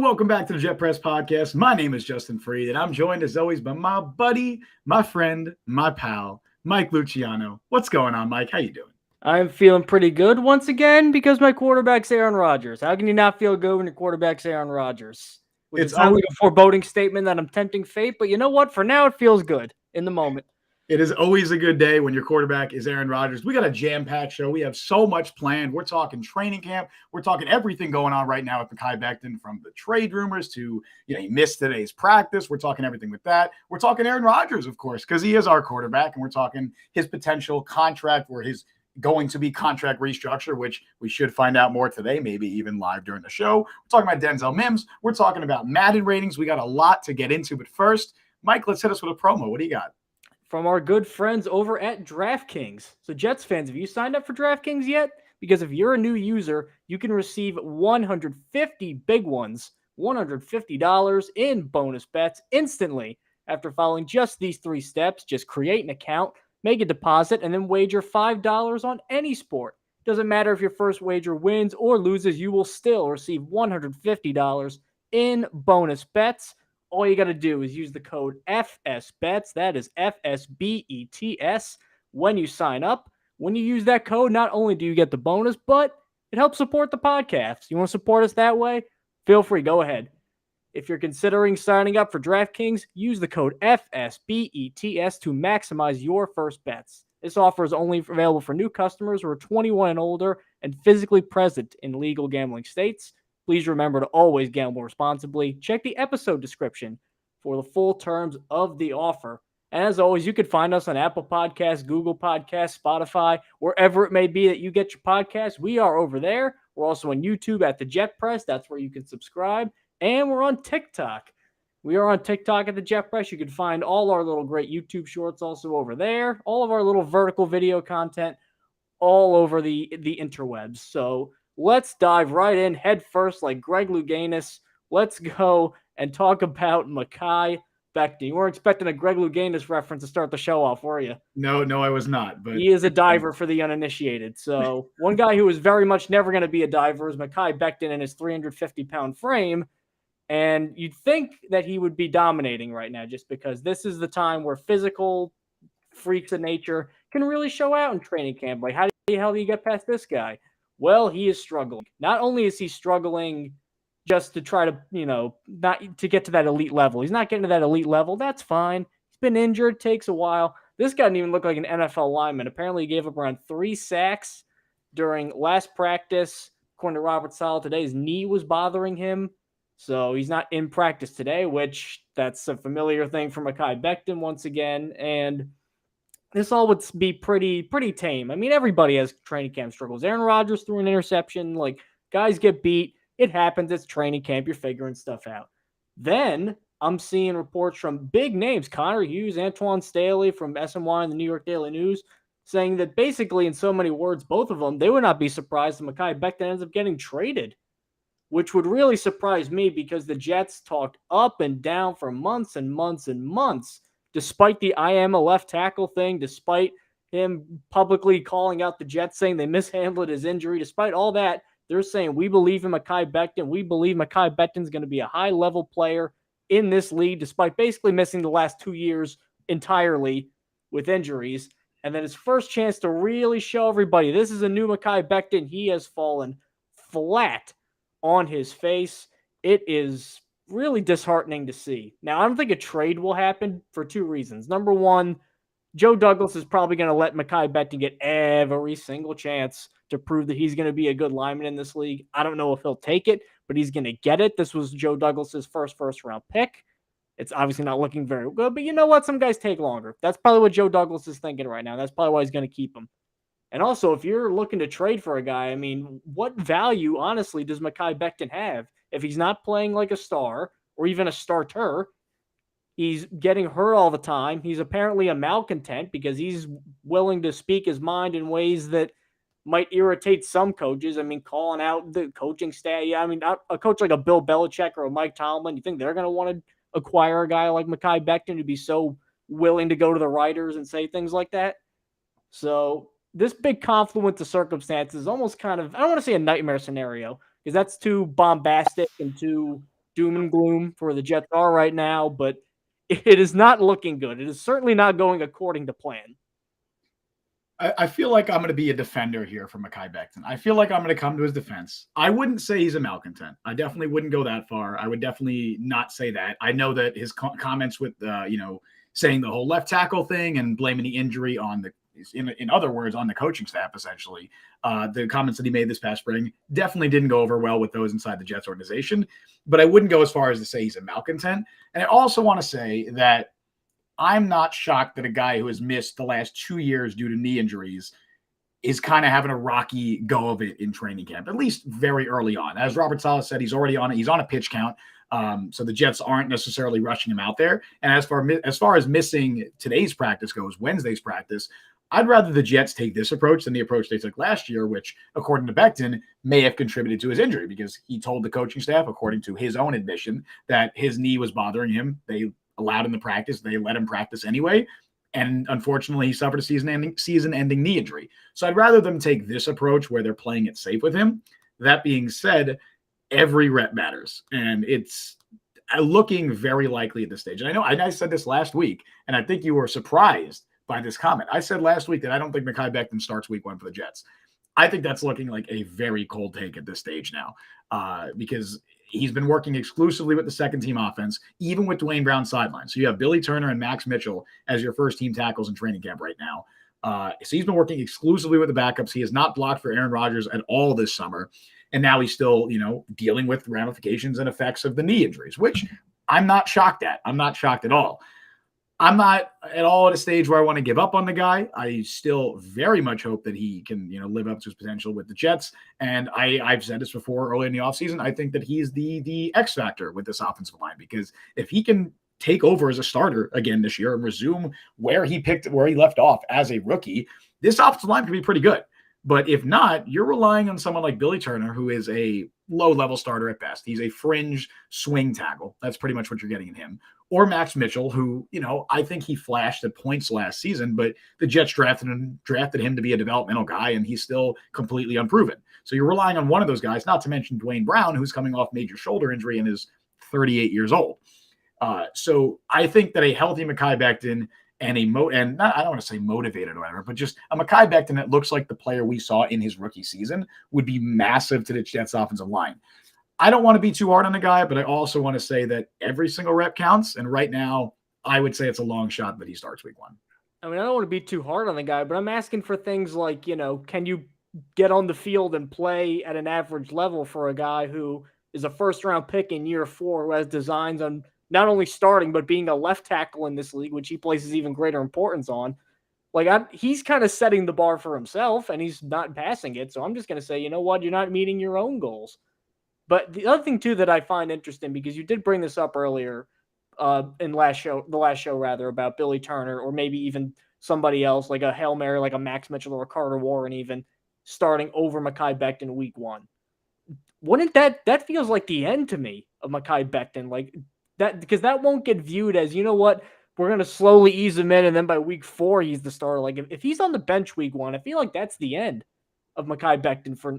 welcome back to the Jet Press Podcast. My name is Justin Freed, and I'm joined as always by my buddy, my friend, my pal, Mike Luciano. What's going on, Mike? How you doing? I'm feeling pretty good once again because my quarterback's Aaron Rodgers. How can you not feel good when your quarterback's Aaron Rodgers? Which It's is sounds always, like a foreboding statement that I'm tempting fate, but you know what? For now, it feels good in the moment. it is always a good day when your quarterback is Aaron Rodgers. We got a jam-packed show. We have so much planned. We're talking training camp. We're talking everything going on right now with Mekhi Becton, from the trade rumors to, he missed today's practice. We're talking everything with that. We're talking Aaron Rodgers, of course, because he is our quarterback, and we're talking his potential contract or his going to be contract restructure, which we should find out more today, maybe even live during the show. We're talking about Denzel Mims. We're talking about Madden ratings. We got a lot to get into, but first, Mike, let's hit us with a promo. What do you got? From our good friends over at DraftKings. So Jets fans, have you signed up for DraftKings yet? Because if you're a new user, you can receive 150 big ones, $150 in bonus bets instantly after following just these 3 steps. Just create an account, make a deposit, and then wager $5 on any sport. Doesn't matter if your first wager wins or loses, you will still receive $150 in bonus bets. All you got to do is use the code FSBETS, that is FSBETS, when you sign up. When you use that code, not only do you get the bonus, but it helps support the podcast. You want to support us that way? Feel free, go ahead. If you're considering signing up for DraftKings, use the code FSBETS to maximize your first bets. This offer is only available for new customers who are 21 and older and physically present in legal gambling states. Please remember to always gamble responsibly. Check the episode description for the full terms of the offer. And as always, you can find us on Apple Podcasts, Google Podcasts, Spotify, wherever it may be that you get your podcasts. We are over there. We're also on YouTube at the Jet Press. That's where you can subscribe. And we're on TikTok. We are on TikTok at the Jet Press. You can find all our little great YouTube shorts also over there. All of our little vertical video content all over the interwebs. So let's dive right in head first like Greg Louganis. Let's go and talk about Mekhi Becton. You weren't expecting a Greg Louganis reference to start the show off, were you? No, I was not. But he is a diver for the uninitiated. So one guy who is very much never going to be a diver is Mekhi Becton in his 350-pound frame. And you'd think that he would be dominating right now just because this is the time where physical freaks of nature can really show out in training camp. Like, how the hell do you get past this guy? Well, he is struggling. Not only is he struggling just to try to, not to get to that elite level. He's not getting to that elite level. That's fine. He's been injured. Takes a while. This guy didn't even look like an NFL lineman. Apparently, he gave up around 3 sacks during last practice. According to Robert Saleh, today his knee was bothering him. So he's not in practice today, which that's a familiar thing for Mekhi Becton once again. And this all would be pretty tame. I mean, everybody has training camp struggles. Aaron Rodgers threw an interception. Like, guys get beat. It happens. It's training camp. You're figuring stuff out. Then I'm seeing reports from big names, Connor Hughes, Antoine Staley from SNY and the New York Daily News, saying that basically, in so many words, both of them, they would not be surprised if Mekhi Becton ends up getting traded, which would really surprise me because the Jets talked up and down for months and months and months, despite the I am a left tackle thing, despite him publicly calling out the Jets, saying they mishandled his injury, despite all that, they're saying, we believe in Mekhi Becton. We believe Mekhi Becton's going to be a high-level player in this league, despite basically missing the last 2 years entirely with injuries. And then his first chance to really show everybody, this is a new Mekhi Becton. He has fallen flat on his face. It is really disheartening to see. Now, I don't think a trade will happen for 2 reasons. Number one, Joe Douglas is probably going to let Mekhi Becton get every single chance to prove that he's going to be a good lineman in this league. I don't know if he'll take it, but he's going to get it. This was Joe Douglas's first round pick. It's obviously not looking very good, but you know what? Some guys take longer. That's probably what Joe Douglas is thinking right now. That's probably why he's going to keep him. And also, if you're looking to trade for a guy, I mean, what value, honestly, does Mekhi Becton have? If he's not playing like a star or even a starter, he's getting hurt all the time. He's apparently a malcontent because he's willing to speak his mind in ways that might irritate some coaches. I mean, calling out the coaching staff. Yeah, I mean, a coach like a Bill Belichick or a Mike Tomlin, you think they're going to want to acquire a guy like Mekhi Becton to be so willing to go to the writers and say things like that? So this big confluence of circumstances almost kind of, I don't want to say a nightmare scenario because that's too bombastic and too doom and gloom for the Jets are right now, but it is not looking good. It is certainly not going according to plan. I feel like I'm going to be a defender here for Mekhi Becton. I feel like I'm going to come to his defense. I wouldn't say he's a malcontent. I definitely wouldn't go that far. I would definitely not say that. I know that his comments with, saying the whole left tackle thing and blaming the injury on in other words, on the coaching staff, essentially, the comments that he made this past spring definitely didn't go over well with those inside the Jets organization. But I wouldn't go as far as to say he's a malcontent. And I also want to say that I'm not shocked that a guy who has missed the last 2 years due to knee injuries is kind of having a rocky go of it in training camp, at least very early on. As Robert Saleh said, he's already on it. He's on a pitch count. So the Jets aren't necessarily rushing him out there. And as far as missing today's practice goes, Wednesday's practice, I'd rather the Jets take this approach than the approach they took last year, which, according to Becton, may have contributed to his injury because he told the coaching staff, according to his own admission, that his knee was bothering him. They allowed him to practice. They let him practice anyway. And unfortunately, he suffered a season-ending knee injury. So I'd rather them take this approach where they're playing it safe with him. That being said, every rep matters. And it's looking very likely at this stage. And I said this last week, and I think you were surprised by this comment. I said last week that I don't think Mekhi Becton starts week 1 for the Jets. I think that's looking like a very cold take at this stage now because he's been working exclusively with the second team offense, even with Dwayne Brown sidelined. So you have Billy Turner and Max Mitchell as your first team tackles in training camp right now. So he's been working exclusively with the backups. He has not blocked for Aaron Rodgers at all this summer. And now he's still, dealing with ramifications and effects of the knee injuries, which I'm not shocked at. I'm not shocked at all. I'm not at all at a stage where I want to give up on the guy. I still very much hope that he can, live up to his potential with the Jets. And I've said this before early in the offseason. I think that he's the X factor with this offensive line, because if he can take over as a starter again this year and resume where he left off as a rookie, this offensive line could be pretty good. But if not, you're relying on someone like Billy Turner, who is a low-level starter at best. He's a fringe swing tackle. That's pretty much what you're getting in him. Or Max Mitchell, who, I think he flashed at points last season, but the Jets drafted him to be a developmental guy, and he's still completely unproven. So you're relying on one of those guys, not to mention Dwayne Brown, who's coming off major shoulder injury and is 38 years old. So I think that a healthy Mekhi Becton and I don't want to say motivated or whatever, but just a Mekhi Becton that looks like the player we saw in his rookie season would be massive to the Jets offensive line. I don't want to be too hard on the guy, but I also want to say that every single rep counts. And right now, I would say it's a long shot that he starts week 1. I mean, I don't want to be too hard on the guy, but I'm asking for things like, can you get on the field and play at an average level for a guy who is a first-round pick in year 4, who has designs on not only starting, but being a left tackle in this league, which he places even greater importance on. He's kind of setting the bar for himself, and he's not passing it. So I'm just going to say, you know what? You're not meeting your own goals. But the other thing, too, that I find interesting, because you did bring this up earlier in the last show about Billy Turner, or maybe even somebody else, like a Hail Mary, like a Max Mitchell or a Carter Warren, even starting over Mekhi Becton week 1. Wouldn't that feels like the end to me of Mekhi Becton? Like that, because that won't get viewed as, you know what, we're going to slowly ease him in, and then by week 4, he's the starter. Like, if he's on the bench week 1, I feel like that's the end of Mekhi Becton for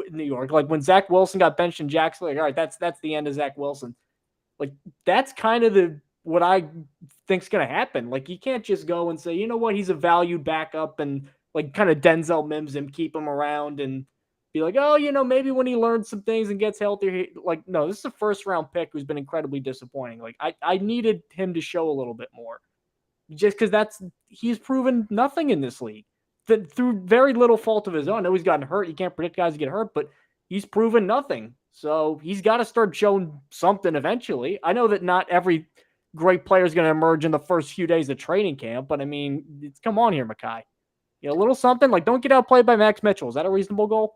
New York. Like, when Zach Wilson got benched in Jacksonville, like, all right, that's the end of Zach Wilson. Like, that's kind of what I think's going to happen. Like, you can't just go and say, you know what, he's a valued backup, and, like, kind of Denzel Mims him, keep him around, and be like, oh, maybe when he learns some things and gets healthier, no, this is a first-round pick who's been incredibly disappointing. Like, I needed him to show a little bit more, just because he's proven nothing in this league through very little fault of his own. I know he's gotten hurt. You can't predict guys to get hurt, but he's proven nothing. So he's got to start showing something eventually. I know that not every great player is going to emerge in the first few days of training camp, but I mean, come on here, Mekhi. A little something. Like, don't get outplayed by Max Mitchell. Is that a reasonable goal?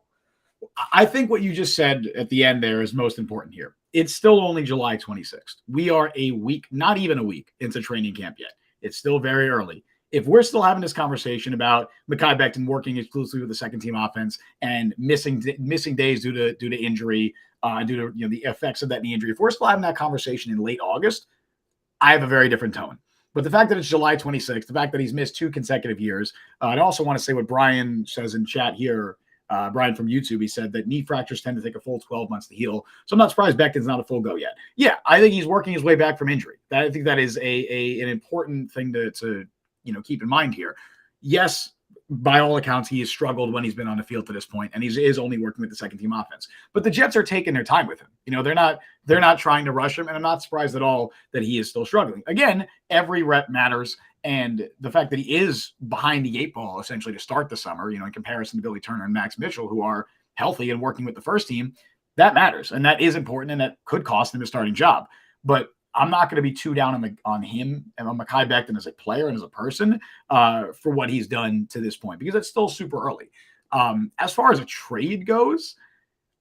I think what you just said at the end there is most important here. It's still only July 26th. We are a week, not even a week, into training camp yet. It's still very early. If we're still having this conversation about Mekhi Becton working exclusively with the second team offense and missing days due to injury, due to the effects of that knee injury, if we're still having that conversation in late August, I have a very different tone. But the fact that it's July 26th, the fact that he's missed 2 consecutive years, I also want to say what Brian says in chat here. Brian from YouTube, he said that knee fractures tend to take a full 12 months to heal. So I'm not surprised Becton's not a full go yet. Yeah, I think he's working his way back from injury. I think that is an important thing to keep in mind here. Yes, by all accounts, he has struggled when he's been on the field to this point, and he is only working with the second team offense. But the Jets are taking their time with him. They're not trying to rush him, and I'm not surprised at all that he is still struggling. Again, every rep matters, and the fact that he is behind the 8 ball essentially to start the summer, in comparison to Billy Turner and Max Mitchell, who are healthy and working with the first team, that matters, and that is important, and that could cost him his starting job. But I'm not going to be too down on him and on Mekhi Becton as a player and as a person for what he's done to this point, because it's still super early. As far as a trade goes,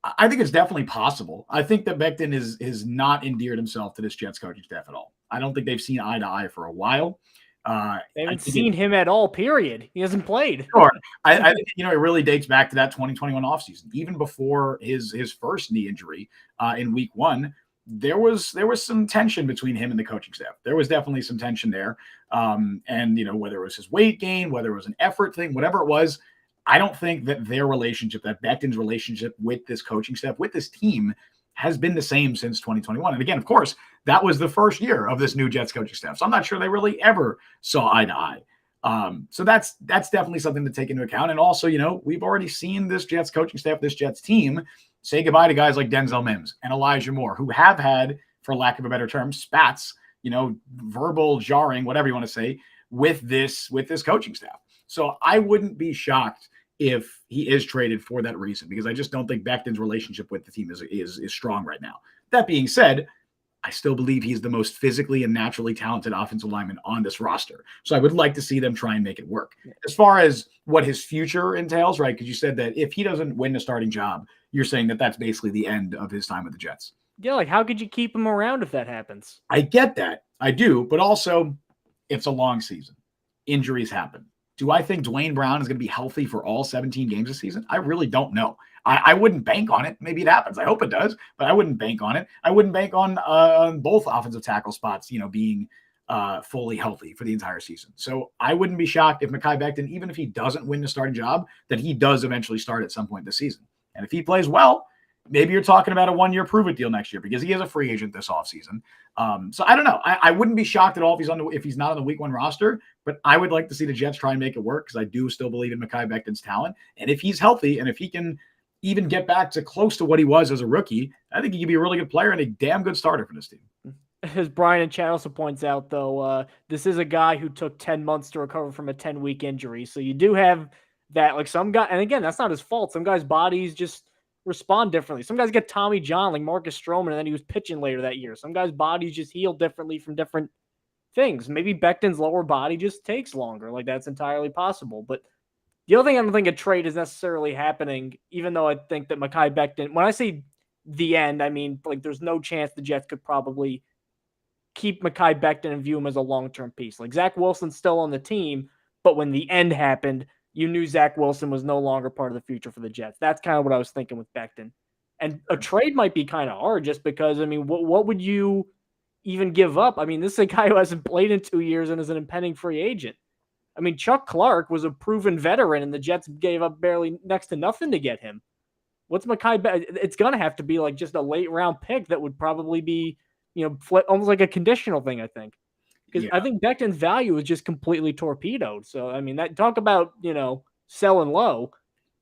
I think it's definitely possible. I think that Becton is not endeared himself to this Jets coaching staff at all. I don't think they've seen eye to eye for a while. They haven't seen him at all, period. He hasn't played. Sure. I think, it really dates back to that 2021 offseason. Even before his first knee injury in week 1, there was some tension between him and the coaching staff. There was definitely some tension there. And, whether it was his weight gain, whether it was an effort thing, whatever it was, I don't think that their relationship, that Becton's relationship with this coaching staff, with this team, has been the same since 2021. And again, of course, that was the first year of this new Jets coaching staff. So I'm not sure they really ever saw eye to eye. So that's definitely something to take into account. And also, we've already seen this Jets coaching staff, this Jets team, say goodbye to guys like Denzel Mims and Elijah Moore, who have had, for lack of a better term, spats, verbal jarring, whatever you want to say, with this coaching staff. So I wouldn't be shocked if he is traded for that reason, because I just don't think Becton's relationship with the team is strong right now. That being said, I still believe he's the most physically and naturally talented offensive lineman on this roster. So I would like to see them try and make it work. As far as what his future entails, right? Because you said that if he doesn't win the starting job, you're saying that that's basically the end of his time with the Jets. Yeah, like how could you keep him around if that happens? I get that. I do. But also, it's a long season. Injuries happen. Do I think Dwayne Brown is going to be healthy for all 17 games this season? I really don't know. I wouldn't bank on it. Maybe it happens. I hope it does, but I wouldn't bank on it. I wouldn't bank on both offensive tackle spots, being fully healthy for the entire season. So I wouldn't be shocked if Mekhi Becton, even if he doesn't win the starting job, that he does eventually start at some point this season. And if he plays well, maybe you're talking about a 1-year prove-it deal next year, because he is a free agent this offseason. So I don't know. I wouldn't be shocked at all if he's not on the week 1 roster, but I would like to see the Jets try and make it work, because I do still believe in Mekhi Becton's talent. And if he's healthy, and if he can even get back to close to what he was as a rookie, I think he could be a really good player and a damn good starter for this team. As Brian and Chad also points out, though, this is a guy who took 10 months to recover from a 10-week injury. So you do have that, like some guy, and again, that's not his fault. Some guys' bodies just respond differently. Some guys get Tommy John, like Marcus Stroman, and then he was pitching later that year. Some guys' bodies just heal differently from different things. Maybe Becton's lower body just takes longer. Like, that's entirely possible. But the other thing I don't think a trade is necessarily happening, even though I think that Mekhi Becton, when I say the end, I mean, like, there's no chance the Jets could probably keep Mekhi Becton and view him as a long-term piece. Like, Zach Wilson's still on the team, but when the end happened, you knew Zach Wilson was no longer part of the future for the Jets. That's kind of what I was thinking with Becton. And a trade might be kind of hard, just because, I mean, what would you even give up? I mean, this is a guy who hasn't played in 2 years and is an impending free agent. I mean, Chuck Clark was a proven veteran, and the Jets gave up barely next to nothing to get him. What's Mekhi Becton? It's going to have to be like just a late-round pick that would probably be, almost like a conditional thing, I think. Because I think Becton's value is just completely torpedoed. So, I mean, that talk about, selling low,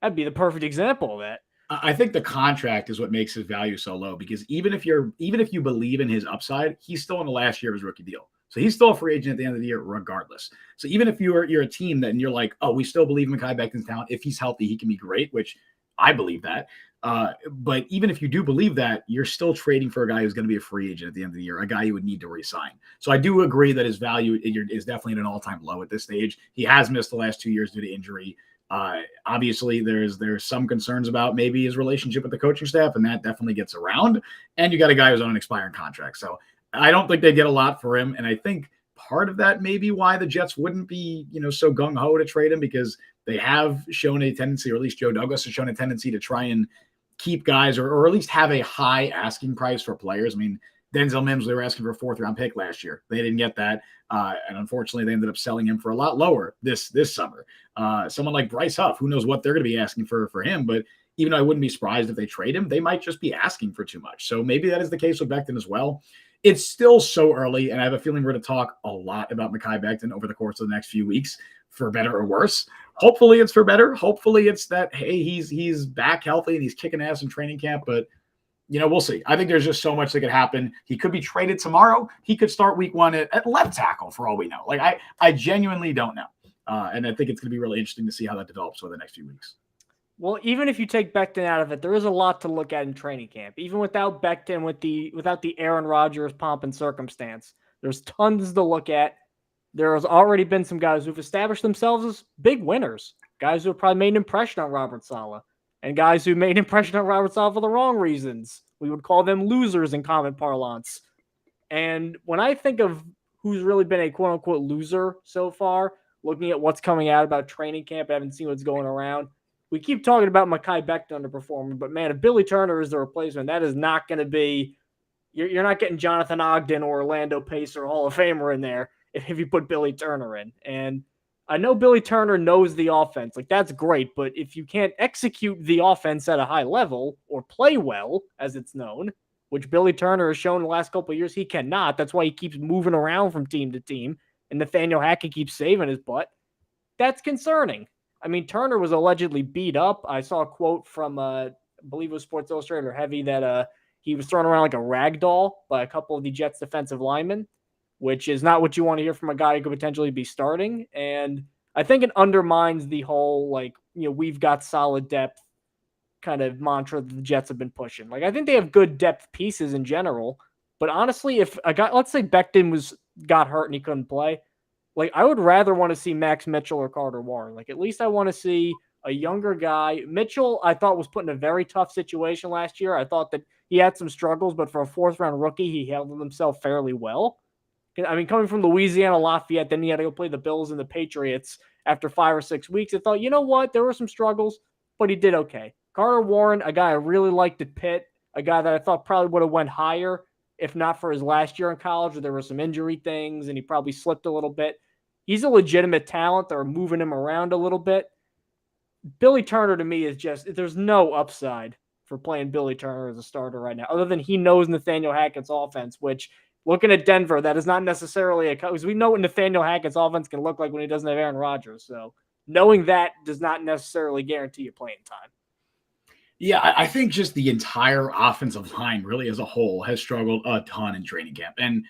that'd be the perfect example of that. I think the contract is what makes his value so low, because even if you believe in his upside, he's still in the last year of his rookie deal. So he's still a free agent at the end of the year regardless. So even if you're a team and you're like, oh, we still believe in Mekhi Becton's talent. If he's healthy, he can be great, which I believe that. But even if you do believe that, you're still trading for a guy who's going to be a free agent at the end of the year, a guy you would need to re-sign. So I do agree that his value is definitely at an all-time low at this stage. He has missed the last 2 years due to injury. Obviously, there's some concerns about maybe his relationship with the coaching staff, and that definitely gets around. And you got a guy who's on an expiring contract. So I don't think they get a lot for him. And I think part of that may be why the Jets wouldn't be, so gung-ho to trade him, because they have shown a tendency, or at least Joe Douglas has shown a tendency to try and keep guys, or at least have a high asking price for players. I mean, Denzel Mims, they were asking for a 4th-round pick last year. They didn't get that. And unfortunately, they ended up selling him for a lot lower this summer. Someone like Bryce Huff, who knows what they're going to be asking for him, but even though I wouldn't be surprised if they trade him, they might just be asking for too much. So maybe that is the case with Becton as well. It's still so early, and I have a feeling we're going to talk a lot about Mekhi Becton over the course of the next few weeks, for better or worse. Hopefully it's for better. Hopefully it's that, hey, he's back healthy and he's kicking ass in training camp, but we'll see. I think there's just so much that could happen. He could be traded tomorrow. He could start week 1 at left tackle for all we know. Like I genuinely don't know. And I think it's going to be really interesting to see how that develops over the next few weeks. Well, even if you take Becton out of it, there is a lot to look at in training camp. Even without Becton, without the Aaron Rodgers pomp and circumstance, there's tons to look at. There has already been some guys who've established themselves as big winners, guys who have probably made an impression on Robert Saleh, and guys who made an impression on Robert Saleh for the wrong reasons. We would call them losers in common parlance. And when I think of who's really been a quote-unquote loser so far, looking at what's coming out about training camp, I haven't seen what's going around. We keep talking about Mekhi Becton underperforming, but man, if Billy Turner is the replacement, that is not going to be – you're not getting Jonathan Ogden or Orlando Pace or Hall of Famer in there if you put Billy Turner in. And I know Billy Turner knows the offense. Like, that's great, but if you can't execute the offense at a high level or play well, as it's known, which Billy Turner has shown the last couple of years he cannot, that's why he keeps moving around from team to team, and Nathaniel Hackett keeps saving his butt, that's concerning. I mean, Turner was allegedly beat up. I saw a quote from, I believe it was Sports Illustrated or Heavy, that he was thrown around like a rag doll by a couple of the Jets defensive linemen, which is not what you want to hear from a guy who could potentially be starting. And I think it undermines the whole, we've got solid depth kind of mantra that the Jets have been pushing. Like, I think they have good depth pieces in general, but honestly, if a guy, let's say Becton got hurt and he couldn't play, like, I would rather want to see Max Mitchell or Carter Warren. Like, at least I want to see a younger guy. Mitchell, I thought, was put in a very tough situation last year. I thought that he had some struggles, but for a fourth-round rookie, he handled himself fairly well. I mean, coming from Louisiana Lafayette, then he had to go play the Bills and the Patriots after 5 or 6 weeks. I thought, you know what? There were some struggles, but he did okay. Carter Warren, a guy I really liked at Pitt, a guy that I thought probably would have went higher if not for his last year in college, where there were some injury things and he probably slipped a little bit. He's a legitimate talent. They're moving him around a little bit. Billy Turner, to me, is just, there's no upside for playing Billy Turner as a starter right now, other than he knows Nathaniel Hackett's offense, which, looking at Denver, that is not necessarily because we know what Nathaniel Hackett's offense can look like when he doesn't have Aaron Rodgers. So knowing that does not necessarily guarantee you playing time. Yeah, I think just the entire offensive line really as a whole has struggled a ton in training camp. And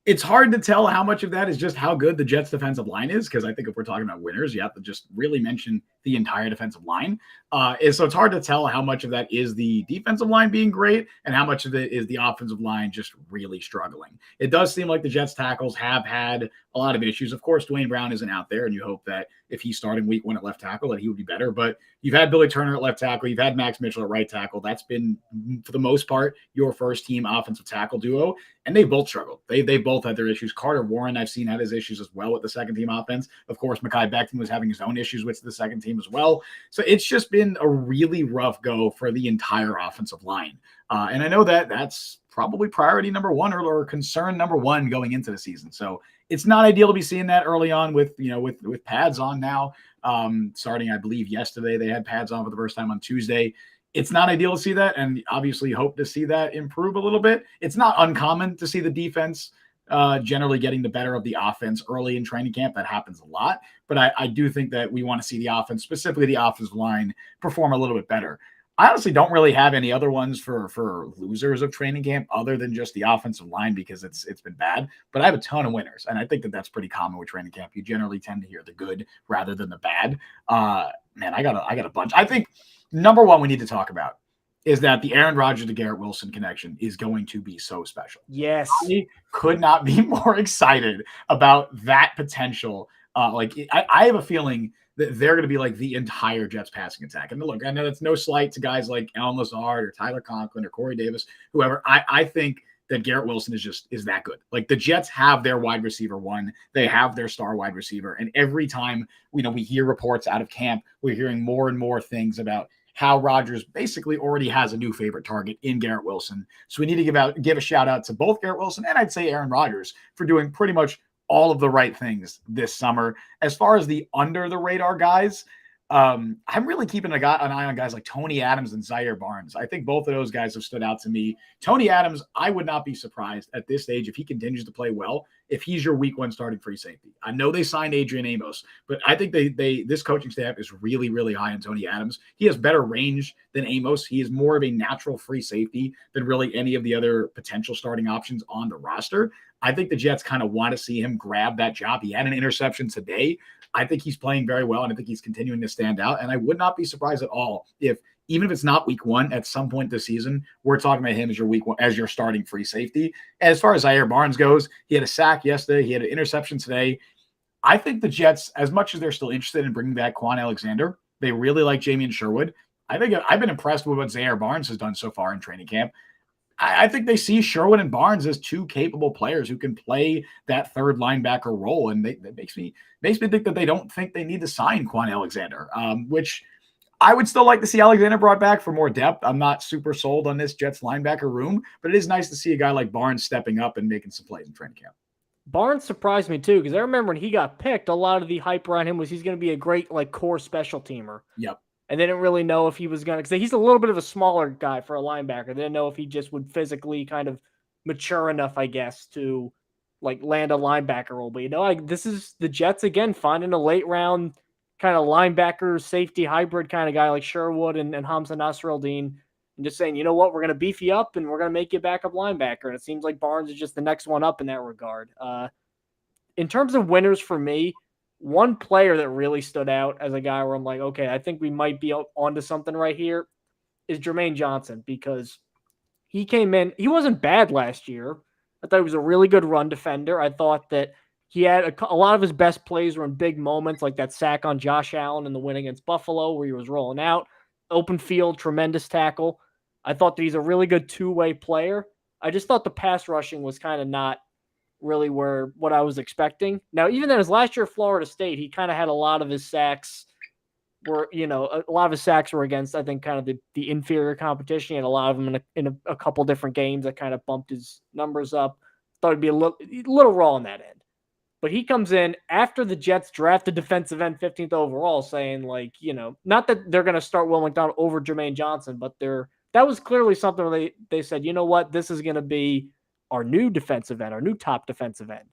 it's hard to tell how much of that is just how good the Jets defensive line is, because I think if we're talking about winners, you have to just really mention the entire defensive line. So it's hard to tell how much of that is the defensive line being great and how much of it is the offensive line just really struggling. It does seem like the Jets tackles have had a lot of issues. Of course, Dwayne Brown isn't out there, and you hope that if he's starting week 1 at left tackle, that he would be better. But you've had Billy Turner at left tackle. You've had Max Mitchell at right tackle. That's been, for the most part, your first team offensive tackle duo. And they both struggled. They both had their issues. Carter Warren, I've seen, had his issues as well with the second team offense. Of course, Mekhi Becton was having his own issues with the second team as well. So it's just been a really rough go for the entire offensive line. And I know that that's probably priority number 1 or concern number 1 going into the season. So it's not ideal to be seeing that early on with pads on now. Starting, I believe, yesterday, they had pads on for the first time on Tuesday. It's not ideal to see that, and obviously hope to see that improve a little bit. It's not uncommon to see the defense generally getting the better of the offense early in training camp. That happens a lot, but I do think that we want to see the offense, specifically the offensive line, perform a little bit better. I honestly don't really have any other ones for losers of training camp other than just the offensive line, because it's been bad. But I have a ton of winners, and I think that that's pretty common with training camp. You generally tend to hear the good rather than the bad. Man, I got a bunch. I think number 1 we need to talk about is that the Aaron Rodgers to Garrett Wilson connection is going to be so special. Yes. I could not be more excited about that potential. I have a feeling that they're going to be like the entire Jets passing attack. And look, I know that's no slight to guys like Allen Lazard or Tyler Conklin or Corey Davis, whoever. I think that Garrett Wilson is that good. Like, the Jets have their wide receiver 1. They have their star wide receiver. And every time, we hear reports out of camp, we're hearing more and more things about how Rodgers basically already has a new favorite target in Garrett Wilson. So we need to give a shout out to both Garrett Wilson and I'd say Aaron Rodgers for doing pretty much all of the right things this summer. As far as the under the radar guys, I'm really keeping an eye on guys like Tony Adams and Zaire Barnes. I think both of those guys have stood out to me. Tony Adams, I would not be surprised at this stage if he continues to play well, if he's your week one starting free safety. I know they signed Adrian Amos, but I think this coaching staff is really, really high on Tony Adams. He has better range than Amos. He is more of a natural free safety than really any of the other potential starting options on the roster. I think the Jets kind of want to see him grab that job. He had an interception today. I think he's playing very well, and I think he's continuing to stand out. And I would not be surprised at all if, even if it's not week one, at some point this season, we're talking about him as your week one, as your starting free safety. As far as Zaire Barnes goes, he had a sack yesterday. He had an interception today. I think the Jets, as much as they're still interested in bringing back Quan Alexander, they really like Jamien Sherwood. I think I've been impressed with what Zaire Barnes has done so far in training camp. I think they see Sherwood and Barnes as two capable players who can play that third linebacker role, and that makes me think that they don't think they need to sign Quan Alexander, which I would still like to see Alexander brought back for more depth. I'm not super sold on this Jets linebacker room, but it is nice to see a guy like Barnes stepping up and making some plays in training camp. Barnes surprised me too, because I remember when he got picked, a lot of the hype around him was he's going to be a great core special teamer. Yep. And they didn't really know if he was going to, because he's a little bit of a smaller guy for a linebacker. They didn't know if he just would physically kind of mature enough, I guess, to land a linebacker role. But, this is the Jets again, finding a late round kind of linebacker, safety hybrid kind of guy like Sherwood and Hamza Nasruddin, and just saying, you know what, we're going to beef you up and we're going to make you a backup linebacker. And it seems like Barnes is just the next one up in that regard. In terms of winners for me, one player that really stood out as a guy where I'm like, okay, I think we might be onto something right here is Jermaine Johnson, because he came in, he wasn't bad last year. I thought he was a really good run defender. I thought that he had a lot of his best plays were in big moments, like that sack on Josh Allen in the win against Buffalo where he was rolling out. Open field, tremendous tackle. I thought that he's a really good two-way player. I just thought the pass rushing was kind of not really what I was expecting. Now, even then, his last year at Florida State, he kind of had a lot of his sacks were, a lot of his sacks were against, I think, kind of the inferior competition. He had a lot of them in a couple different games that kind of bumped his numbers up. Thought it'd be a little raw on that end. But he comes in after the Jets drafted defensive end 15th overall, saying, not that they're going to start Will McDonald over Jermaine Johnson, but that was clearly something where they said, you know what, this is going to be our new defensive end, our new top defensive end.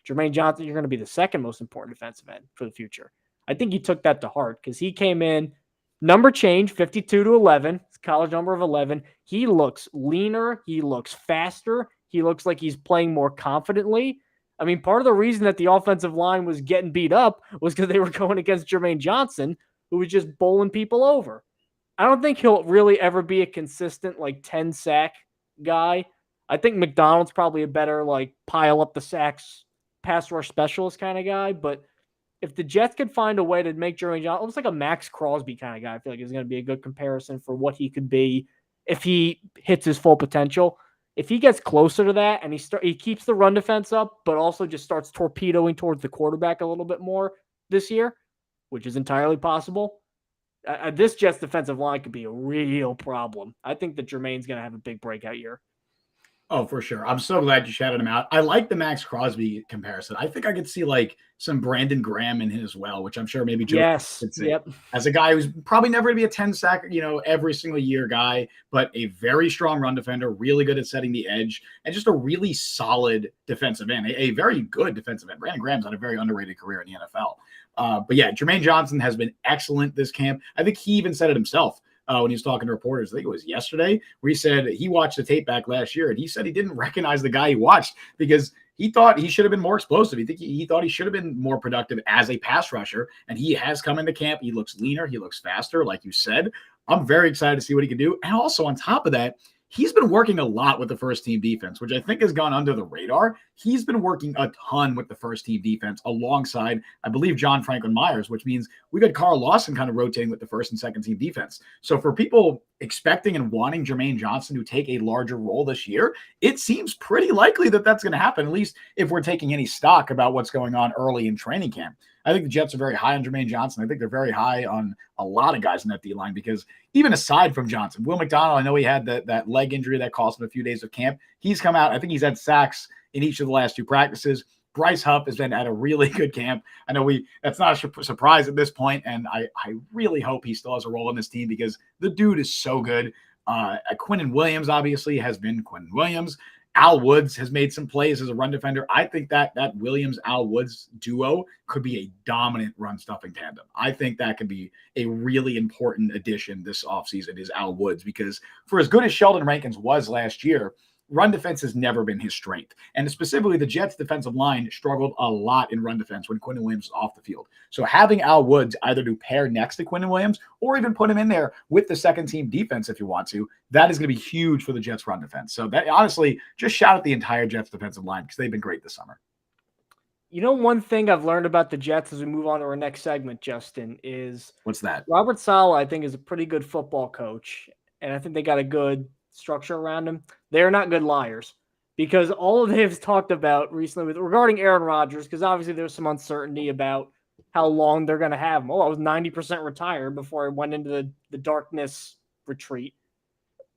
Jermaine Johnson, you're going to be the second most important defensive end for the future. I think he took that to heart because he came in, number change, 52 to 11, college number of 11. He looks leaner. He looks faster. He looks like he's playing more confidently. I mean, part of the reason that the offensive line was getting beat up was because they were going against Jermaine Johnson, who was just bowling people over. I don't think he'll really ever be a consistent 10 sack guy. I think McDonald's probably a better pile up the sacks, pass rush specialist kind of guy. But if the Jets could find a way to make Jermaine Johnson almost like a Max Crosby kind of guy, I feel like is going to be a good comparison for what he could be if he hits his full potential. If he gets closer to that and he keeps the run defense up, but also just starts torpedoing towards the quarterback a little bit more this year, which is entirely possible, this Jets defensive line could be a real problem. I think that Jermaine's going to have a big breakout year. Oh, for sure. I'm so glad you shouted him out. I like the Max Crosby comparison. I think I could see some Brandon Graham in him as well, which I'm sure maybe Joe could see. Yep. As a guy who's probably never going to be a 10 sack, every single year guy, but a very strong run defender, really good at setting the edge, and just a really solid defensive end, a very good defensive end. Brandon Graham's had a very underrated career in the NFL. But yeah, Jermaine Johnson has been excellent this camp. I think he even said it himself. When he was talking to reporters, I think it was yesterday, where he said he watched the tape back last year, and he said he didn't recognize the guy he watched because he thought he should have been more explosive. He thought he should have been more productive as a pass rusher, and he has come into camp. He looks leaner. He looks faster, like you said. I'm very excited to see what he can do. And also on top of that, he's been working a lot with the first team defense, which I think has gone under the radar. He's been working a ton with the first team defense alongside, I believe, John Franklin Myers, which means we got Carl Lawson kind of rotating with the first and second team defense. So for people expecting and wanting Jermaine Johnson to take a larger role this year, it seems pretty likely that that's going to happen, at least if we're taking any stock about what's going on early in training camp. I think the Jets are very high on Jermaine Johnson. I think they're very high on a lot of guys in that D-line because even aside from Johnson, Will McDonald, I know he had that leg injury that cost him a few days of camp. He's come out. I think he's had sacks in each of the last two practices. Bryce Huff has been at a really good camp. I know that's not a surprise at this point, and I really hope he still has a role in this team because the dude is so good. Quinnen Williams obviously has been Quinnen Williams. Al Woods has made some plays as a run defender. I think that Williams-Al Woods duo could be a dominant run-stuffing tandem. I think that could be a really important addition this offseason is Al Woods because for as good as Sheldon Rankins was last year, run defense has never been his strength. And specifically, the Jets' defensive line struggled a lot in run defense when Quinnen Williams was off the field. So having Al Woods either to pair next to Quinnen Williams or even put him in there with the second-team defense if you want to, that is going to be huge for the Jets' run defense. So that honestly, just shout out the entire Jets' defensive line because they've been great this summer. You know, one thing I've learned about the Jets as we move on to our next segment, Justin, is what's that? Robert Saleh, I think, is a pretty good football coach, and I think they got a good structure around him. They're not good liars because all of they've talked about recently regarding Aaron Rodgers, because obviously there's some uncertainty about how long they're going to have him. Oh, I was 90% retired before I went into the darkness retreat.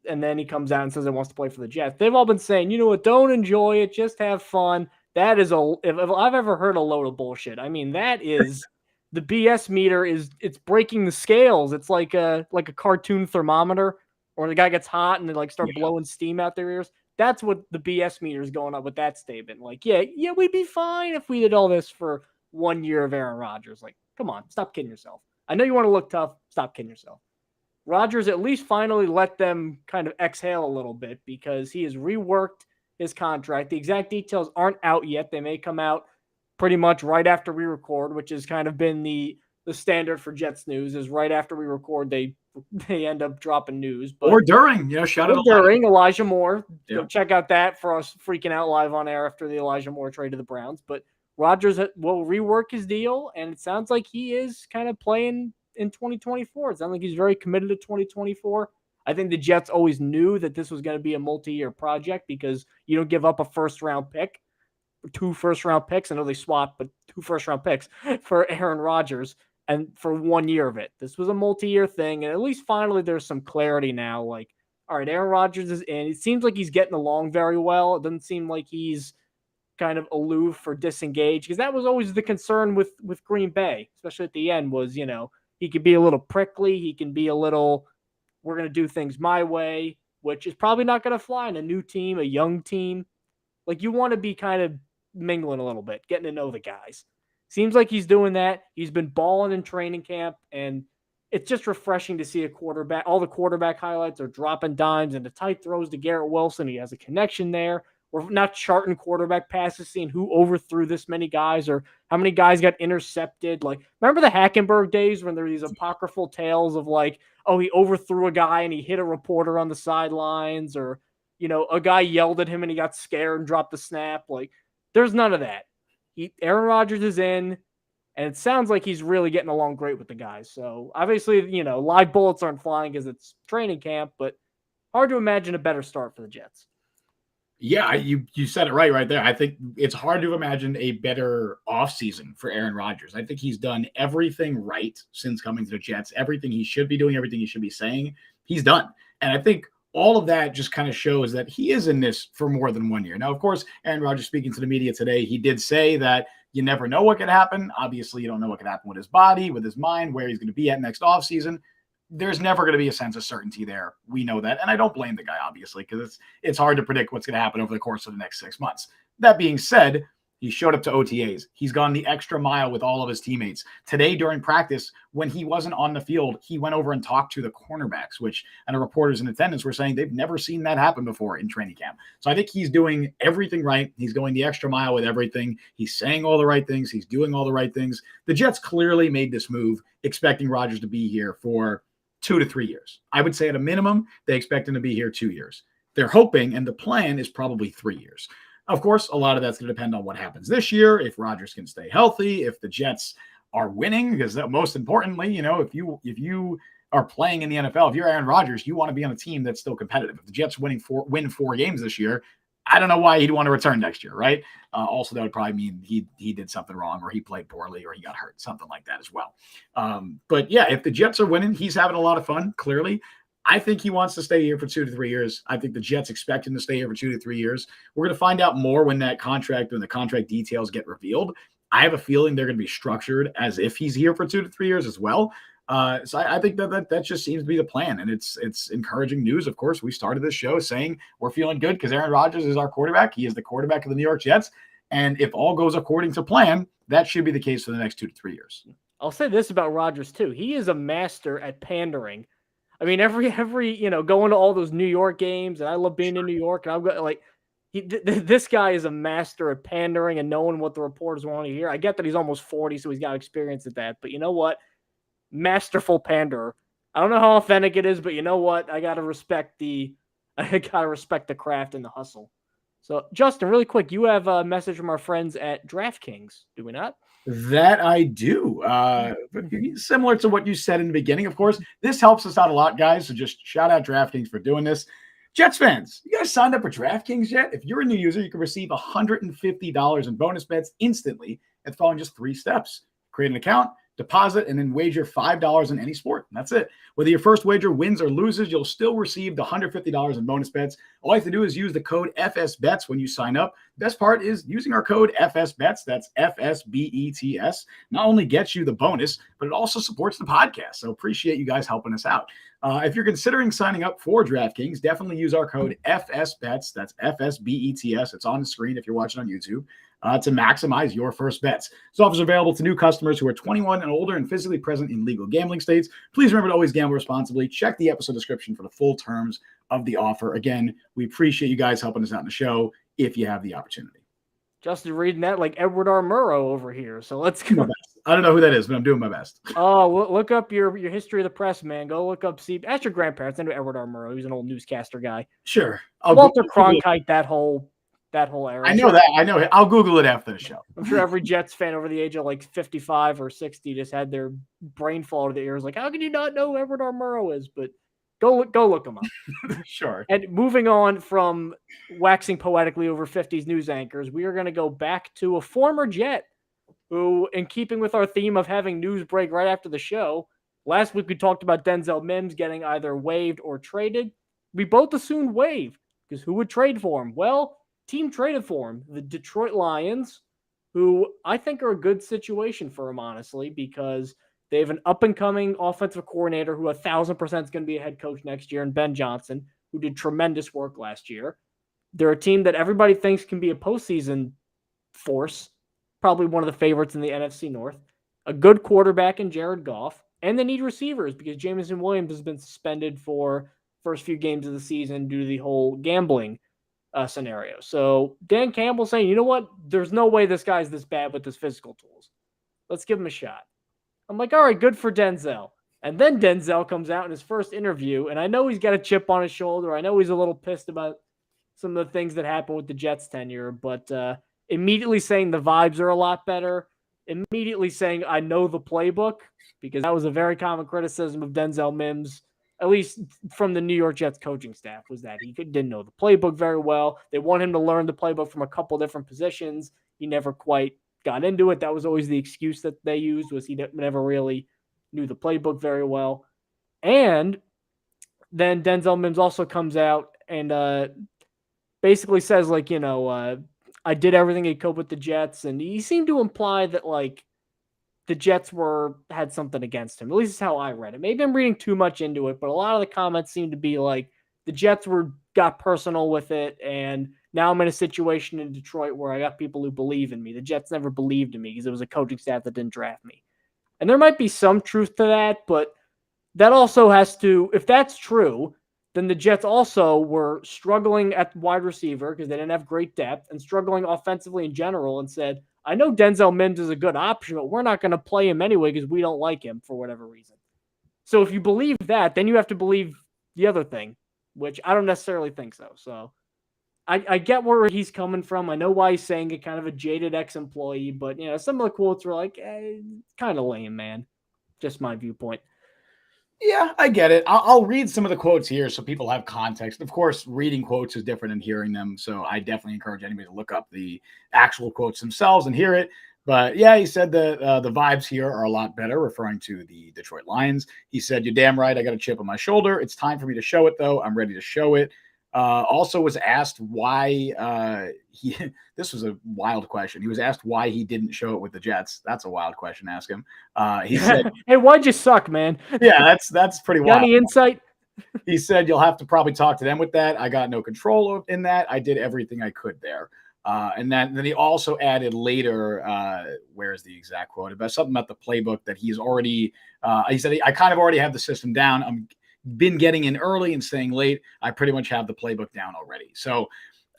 And then he comes out and says he wants to play for the Jets. They've all been saying, you know what, don't enjoy it, just have fun. That is if I've ever heard a load of bullshit. I mean, that is the BS meter it's breaking the scales. It's like a cartoon thermometer or the guy gets hot and they like start blowing steam out their ears. That's what the BS meter is going up with that statement. Like, yeah, we'd be fine if we did all this for 1 year of Aaron Rodgers. Like, come on, stop kidding yourself. I know you want to look tough. Stop kidding yourself. Rodgers at least finally let them kind of exhale a little bit because he has reworked his contract. The exact details aren't out yet. They may come out pretty much right after we record, which has kind of been the standard for Jets news is right after we record, they end up dropping news. But or during, shout out during Elijah Moore. Yeah. Go check out that for us freaking out live on air after the Elijah Moore trade to the Browns. But Rodgers will rework his deal, and it sounds like he is kind of playing in 2024. It sounds like he's very committed to 2024. I think the Jets always knew that this was going to be a multi-year project because you don't give up a first-round pick, 2 first-round picks. I know they swapped, but 2 first-round picks for Aaron Rodgers and for 1 year of it. This was a multi-year thing, and at least finally there's some clarity now. Like, all right, Aaron Rodgers is in. It seems like he's getting along very well. It doesn't seem like he's kind of aloof or disengaged because that was always the concern with Green Bay, especially at the end was, he could be a little prickly. He can be a little, we're going to do things my way, which is probably not going to fly in a new team, a young team. Like, you want to be kind of mingling a little bit, getting to know the guys. Seems like he's doing that. He's been balling in training camp, and it's just refreshing to see a quarterback. All the quarterback highlights are dropping dimes and the tight throws to Garrett Wilson. He has a connection there. We're not charting quarterback passes, seeing who overthrew this many guys or how many guys got intercepted. Like, remember the Hackenberg days when there were these apocryphal tales of like, oh, he overthrew a guy and he hit a reporter on the sidelines, or, a guy yelled at him and he got scared and dropped the snap. Like, there's none of that. Aaron Rodgers is in, and it sounds like he's really getting along great with the guys. So obviously, live bullets aren't flying because it's training camp, but hard to imagine a better start for the Jets. Yeah, you said it right there. I think it's hard to imagine a better offseason for Aaron Rodgers. I think he's done everything right since coming to the Jets. Everything he should be doing, everything he should be saying, he's done. And I think all of that just kind of shows that he is in this for more than 1 year. Now, of course, Aaron Rodgers speaking to the media today, he did say that you never know what could happen. Obviously, you don't know what could happen with his body, with his mind, where he's going to be at next offseason. There's never going to be a sense of certainty there. We know that. And I don't blame the guy, obviously, because it's hard to predict what's going to happen over the course of the next 6 months. That being said, he showed up to OTAs. He's gone the extra mile with all of his teammates. Today during practice, when he wasn't on the field, he went over and talked to the cornerbacks, which and the reporters in attendance were saying they've never seen that happen before in training camp. So I think he's doing everything right. He's going the extra mile with everything. He's saying all the right things. He's doing all the right things. The Jets clearly made this move expecting Rodgers to be here for 2 to 3 years. I would say at a minimum, they expect him to be here 2 years. They're hoping, and the plan is probably 3 years. Of course, a lot of that's going to depend on what happens this year, if Rodgers can stay healthy, if the Jets are winning, because most importantly, if you are playing in the NFL, if you're Aaron Rodgers, you want to be on a team that's still competitive. If the Jets win 4 games this year, I don't know why he'd want to return next year, right? Also, that would probably mean he did something wrong, or he played poorly, or he got hurt, something like that as well. But yeah, if the Jets are winning, he's having a lot of fun, clearly. I think he wants to stay here for 2 to 3 years. I think the Jets expect him to stay here for 2 to 3 years. We're going to find out more when the contract details get revealed. I have a feeling they're going to be structured as if he's here for 2 to 3 years as well. So I think that just seems to be the plan, and it's encouraging news. Of course, we started this show saying we're feeling good because Aaron Rodgers is our quarterback. He is the quarterback of the New York Jets, and if all goes according to plan, that should be the case for the next 2 to 3 years. I'll say this about Rodgers too: he is a master at pandering. I mean, every going to all those New York games, and I love being in New York, and I'm like, this guy is a master at pandering and knowing what the reporters want to hear. I get that he's almost 40, so he's got experience at that, but you know what? Masterful panderer. I don't know how authentic it is, but you know what? I gotta respect the craft and the hustle. So, Justin, really quick, you have a message from our friends at DraftKings, do we not? That I do. Similar to what you said in the beginning, of course. This helps us out a lot, guys. So just shout out DraftKings for doing this. Jets fans, you guys signed up for DraftKings yet? If you're a new user, you can receive $150 in bonus bets instantly and following just 3 steps. Create an account, deposit, and then wager $5 in any sport. And that's it. Whether your first wager wins or loses, you'll still receive the $150 in bonus bets. All you have to do is use the code FSBETS when you sign up. The best part is using our code FSBETS, that's FSBETS, not only gets you the bonus, but it also supports the podcast. So appreciate you guys helping us out. If you're considering signing up for DraftKings, definitely use our code FSBETS, that's FSBETS. It's on the screen if you're watching on YouTube. To maximize your first bets. This offer is available to new customers who are 21 and older and physically present in legal gambling states. Please remember to always gamble responsibly. Check the episode description for the full terms of the offer. Again, we appreciate you guys helping us out in the show if you have the opportunity. Justin reading that like Edward R. Murrow over here. So let's go. I don't know who that is, but I'm doing my best. Oh, look up your history of the press, man. Go look up. Ask your grandparents. I know Edward R. Murrow. He's an old newscaster guy. Sure. Walter Cronkite, that whole era. I know that. I know. I'll Google it after the show. I'm sure every Jets fan over the age of like 55 or 60 just had their brain fall to the ears. Like, how can you not know who Edward R. Murrow is? But go look him up. Sure. And moving on from waxing poetically over 50s news anchors, we are going to go back to a former Jet who, in keeping with our theme of having news break right after the show, last week we talked about Denzel Mims getting either waived or traded. We both assumed waived because who would trade for him? Well, team traded for him, the Detroit Lions, who I think are a good situation for him, honestly, because they have an up-and-coming offensive coordinator who 1,000% is going to be a head coach next year, and Ben Johnson, who did tremendous work last year. They're a team that everybody thinks can be a postseason force, probably one of the favorites in the NFC North. A good quarterback in Jared Goff, and they need receivers because Jameson Williams has been suspended for first few games of the season due to the whole gambling scenario. So Dan Campbell saying, you know what? There's no way this guy's this bad with his physical tools. Let's give him a shot. I'm like, all right, good for Denzel. And then Denzel comes out in his first interview, and I know he's got a chip on his shoulder. I know he's a little pissed about some of the things that happened with the Jets tenure, but immediately saying the vibes are a lot better. Immediately saying, I know the playbook, because that was a very common criticism of Denzel Mims, at least from the New York Jets coaching staff, was that he didn't know the playbook very well. They want him to learn the playbook from a couple different positions. He never quite got into it. That was always the excuse that they used, was he never really knew the playbook very well. And then Denzel Mims also comes out and basically says, like, I did everything he could with the Jets. And he seemed to imply that, like, the Jets had something against him. At least is how I read it. Maybe I'm reading too much into it, but a lot of the comments seem to be like the Jets got personal with it, and now I'm in a situation in Detroit where I got people who believe in me. The Jets never believed in me because it was a coaching staff that didn't draft me. And there might be some truth to that, but that also has to, if that's true, then the Jets also were struggling at wide receiver because they didn't have great depth and struggling offensively in general, and said, I know Denzel Mims is a good option, but we're not going to play him anyway because we don't like him for whatever reason. So if you believe that, then you have to believe the other thing, which I don't necessarily think so. So I get where he's coming from. I know why he's saying it, kind of a jaded ex-employee, but some of the quotes were like, kind of lame, man. Just my viewpoint. Yeah, I get it. I'll read some of the quotes here so people have context. Of course, reading quotes is different than hearing them, so I definitely encourage anybody to look up the actual quotes themselves and hear it. But yeah, he said that the vibes here are a lot better, referring to the Detroit Lions. He said, "You're damn right. I got a chip on my shoulder. It's time for me to show it, though. I'm ready to show it." Also was asked why he. This was a wild question. He was asked why he didn't show it with the Jets. That's a wild question to ask him. He said, "Hey, why'd you suck, man?" "Yeah, that's pretty Got wild." any insight? He said, "You'll have to probably talk to them with that. I got no control in that. I did everything I could there." And then he also added later, where's the exact quote, about something about the playbook that he's already, he said, I kind of already have the system down. I'm been getting in early and staying late. I pretty much have the playbook down already. So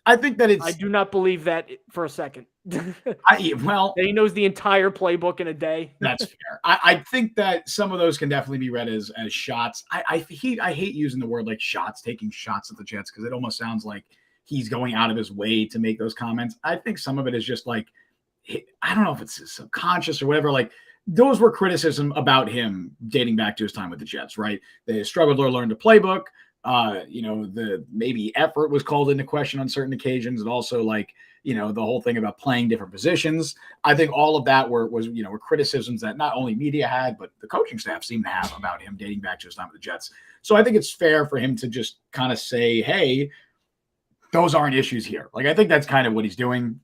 I think that I do not believe that for a second. well, that he knows the entire playbook in a day. that's fair. I think that some of those can definitely be read as shots. I hate using the word like shots, taking shots at the Jets, because it almost sounds like he's going out of his way to make those comments. I think some of it is just like, I don't know if it's subconscious or whatever. Like, those were criticism about him dating back to his time with the Jets, right? They struggled to learn the playbook. The maybe effort was called into question on certain occasions, and also like, the whole thing about playing different positions. I think all of that were criticisms that not only media had, but the coaching staff seemed to have about him dating back to his time with the Jets. So I think it's fair for him to just kind of say, hey, those aren't issues here. Like, I think that's kind of what he's doing.